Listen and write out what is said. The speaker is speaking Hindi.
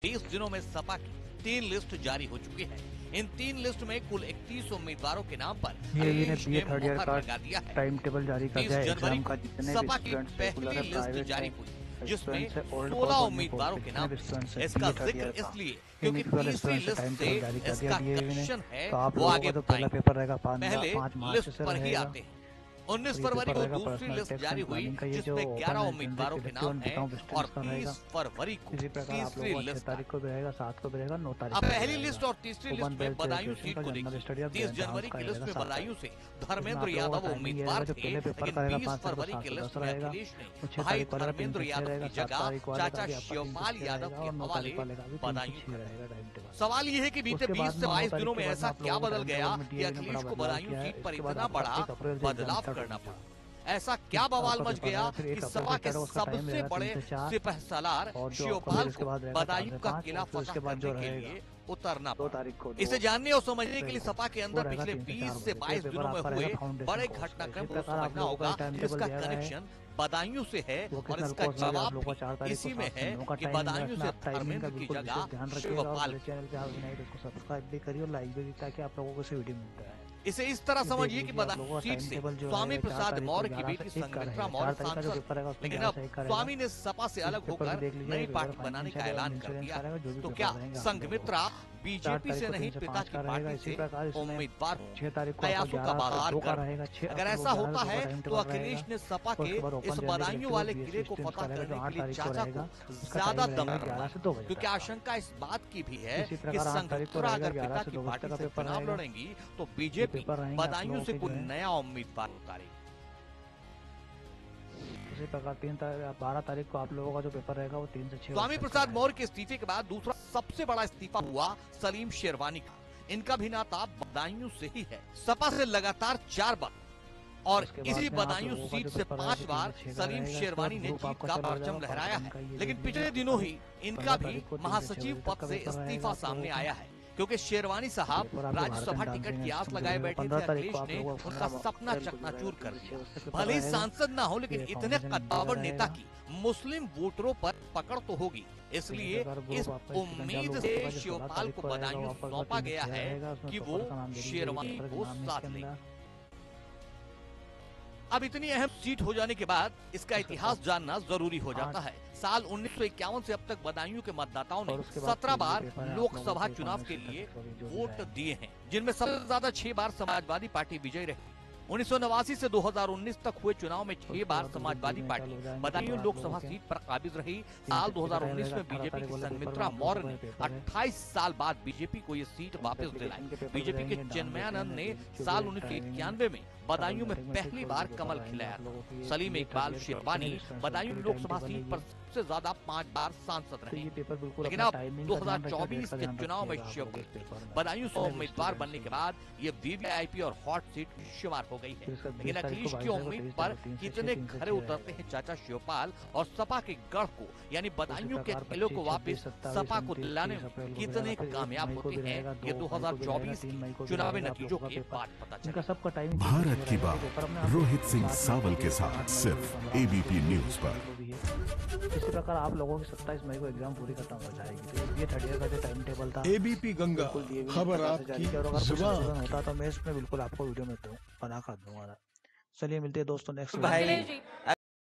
20 दिनों में सपा की 3 लिस्ट जारी हो चुकी है। इन 3 लिस्ट में कुल 31 उम्मीदवारों के नाम पर अखिलेश ने मुहर लगा दिया है। टाइम टेबल जारी कर 30 दिया है। जनवरी एग्जाम का को जितने सपा भी की स्टूडेंट्स पहली रेगुलर है, लिस्ट प्राइवेट जारी है, हुई, जिसमें स्टूडेंट्स है, ओल्ड 16 कॉर्पोरेट उम्मीदवारों में के नाम। स्टूडेंट्स है, इसका BA थर्ड जिक्र ईयर का इसलिए क्योंकि इंडिविजुअल तीसरी स्टूडेंट्स से लिस्ट टाइम से टेबल जारी कर दिया इसका DAV ने। कनेक्शन है, तो आप वो लोगों आगे का जो पहला बताएंगे। पेपर रहेगा पहले 5 मार्च लिस्ट से पर ही रहेगा। आते हैं। 19 ये फरवरी पेपर को रहेगा दूसरी पर्सनल लिस्ट टैक्स जारी एंड हुई, प्लानिंग का। ये जो जिसमें ओपन 11 एंट्रेंस उम्मीदवारों के इलेक्टिव नाम एंड हैं डिस्काउंट और डिस्टेंस का 30 रहेगा। फरवरी को इसी प्रकार आप तीसरी लोगों का 6 लिस्ट तारीख को भी रहेगा, 7 को भी रहेगा, 9 तारीख अब को भी पहली रहेगा। लिस्ट और तीसरी ओपन लिस्ट में बेल्ट बदायूं ग्रेजुएशन सीट का को जनरल देखिए। स्टडी ऑफ 30 डांस जनवरी का की ये लिस्ट रहेगा में 7 बदायूं तारीख। से इसमें धर्मेंद्र आप लोगों यादव का टाइमिंग ये उम्मीदवार रहेगा, जो थे, पहले पेपर लेकिन का रहेगा 20 5 से फरवरी 7 की से लिस्ट 10 में रहेगा। अखिलेश ने 6 भाई तारीख वाले का 3 धर्मेंद्र से 6 यादव रहेगा, की 7 जगह तारीख वाले का चाचा भी आपका 3 से शिवपाल 6 यादव रहेगा, के और 9 हवाले तारीख वाले का भी 3 से बदायूं 6 कर रहेगा दिया। Time table. सवाल ये है कि बीते उसके 20 बाद से में 9 22 तारीख दिनों के में बाद में ऐसा आप क्या लोगों को बदल टाइम गया टेबल में कि DAV ने अखिलेश बड़ा को बदलाव बदायूं किया है। सीट पर इसके बाद इतना आपका बड़ा 1 अप्रैल से एग्जाम बदलाव स्टार्ट हो करना चुका पड़ा? है। ऐसा क्या बवाल आपका मच पेपर गया रहेगा, फिर कि 1 अप्रैल सपा से के स्टार्ट होगा, उसका टाइम सबसे रहेगा 3 बड़े से 4। सिपहसालार और जो आपका शिवपाल फिर उसके को बाद रहेगा 4 बदायूं से का 5, किला और फिर फतह उसके बाद करने जो के रहेगा लिए उतरना 2 पड़ा। तारीख को इसे जानने और समझने के लिए सपा के वो अंदर रहेगा पिछले 3 से 20 4 से बजे। 22 पेपर दिनों में आपका हुए रहेगा फाउंडेशन बड़े कोर्स का। घटनाक्रम इसी को प्रकार आप समझना लोगों का होगा, टाइम टेबल जिसका दिया गया है। कनेक्शन बदायूं से है और वोकेशनल इसका कोर्स में भी आप जवाब लोगों को 4 भी तारीख को इसी में 7 से है 9 का कि टाइमिंग है। बदायूं इसमें से आप टाइमिंग का धर्मेंद्र की बिल्कुल जगह विशेष ध्यान रखिएगा, और शिवपाल मेरे चैनल पे आप नए तो उसको सब्सक्राइब भी करिए और लाइक भी, ताकि आप लोगों को से वीडियो मिलता है। इसे इस तरह देख समझिए कि लीजिए आप बदायूं लोगों का सीट टाइम से टेबल जो स्वामी है 4 प्रसाद तारीख को मौर्य की 11 बेटी से 1 का संघमित्रा रहेगा। मौर्य 4 तारीख का जो सांसद, पेपर रहेगा उसमें लेकिन 11 अब से 1 का रहेगा। स्वामी ने सपा से इस अलग पेपर होकर को देख लीजिए, नई पेपर पार्टी बनाने का फाइनेंशियल ऐलान एंड कर इंश्योरेंस दिया का रहेगा। जो भी तो पेपर क्या रहेंगे आप लोगों को संघमित्रा 4 बीजेपी तारीख से को 3 नहीं से पिता 5 की का रहेगा। पार्टी इसी से प्रकार इसमें उम्मीदवार 6 तारीख को आपका कयासों का 11 से बाजार 2 का कर। रहेगा। 6 अगर अप्रैल को ऐसा 11 होता से 2 है का टाइम तो टेबल अखिलेश रहेगा। ने सपा और के उसके बाद इस ओपन जनरल बदायूं इलेक्टिव वाले BSc किले को स्ट्रीम्स फतह का रहेगा, करने जो के 8 लिए तारीख को चाचा रहेगा। को उसका ज्यादा टाइम दम रहेगा 11 लगा, से 2 बजे क्योंकि तक का। आशंका इस बात की भी है इसी कि प्रकार 8 तारीख को संघमित्रा रहेगा अगर 11 पिता से की 2 बजे पार्टी तक का से पेपर चुनाव रहेगा। लड़ेंगी तो ये बीजेपी पेपर रहेंगे आप बदायूं लोगों से के कोई जो है। नया उम्मीदवार उतारेगी। इसी प्रकार 12 तारीख को आप लोगों का जो पेपर रहेगा वो 3 से 6 स्वामी प्रसाद मौर्य के इस्तीफे के बाद दूसरा सबसे बड़ा इस्तीफा हुआ सलीम शेरवानी का। इनका भी नाता बदायूं से ही है। सपा से लगातार 4 बार और इसी बदायूं सीट से 5 बार सलीम शेरवानी ने जीत का परचम लहराया है। लेकिन पिछले दिनों ही इनका भी महासचिव पद से इस्तीफा सामने आया है, क्योंकि शेरवानी साहब राज्यसभा टिकट की आस लगाए बैठे थे। अखिलेश ने उनका सपना चकनाचूर कर दिया। भले ही सांसद ना हो, लेकिन इतने कद्दावर नेता की मुस्लिम वोटरों पर पकड़ तो होगी। इसलिए इस उम्मीद से शिवपाल को बदायूं सौंपा गया है कि वो शेरवानी को साथ ले। अब इतनी अहम सीट हो जाने के बाद इसका इतिहास जानना जरूरी हो जाता है। साल 1951 से अब तक बदायूं के मतदाताओं ने 17 बार लोकसभा चुनाव के लिए वोट दिए हैं, जिनमें सबसे ज्यादा 6 बार समाजवादी पार्टी विजयी रही। 1989 से 2019 तक हुए चुनाव में 6 बार समाजवादी पार्टी बदायूं लोकसभा सीट पर काबिज रही। साल 2019 में बीजेपी की संघमित्रा मौर्य ने 28 साल बाद बीजेपी को ये सीट वापस दिलाई। बीजेपी के चिन्मयानंद ने साल 1991 में बदायूं में पहली बार कमल खिलाया था। सलीम इकबाल शेरवानी बदायूं लोकसभा सीट पर सबसे ज्यादा 5 बार सांसद रहे। लेकिन अब 2024 के चुनाव में शिवपाल बदायूं से उम्मीदवार बनने के बाद ये वीवीआईपी और हॉट सीट शुमार हो गई है। लेकिन अखिलेश की उम्मीद पर कितने खरे उतरते हैं चाचा शिवपाल और सपा के गढ़ को यानी बदायूं के किलों को वापस सपा को दिलाने में कितने कामयाब होते हैं, ये 2024 चुनावी नतीजों के बाद पता चलेगा। भारत की बात रोहित सिंह सावल के साथ सिर्फ एबीपी न्यूज पर। इसी प्रकार आप लोगों की 27 मई को एग्जाम पूरी खत्म हो जाएगी। तो ये 3rd ईयर का जो टाइम टेबल था एबीपी गंगा खबर आपकी जुबान होता तो मैं इसमें बिल्कुल आपको वीडियो में बना कर दूंगा। चलिए मिलते हैं दोस्तों नेक्स्ट भाई।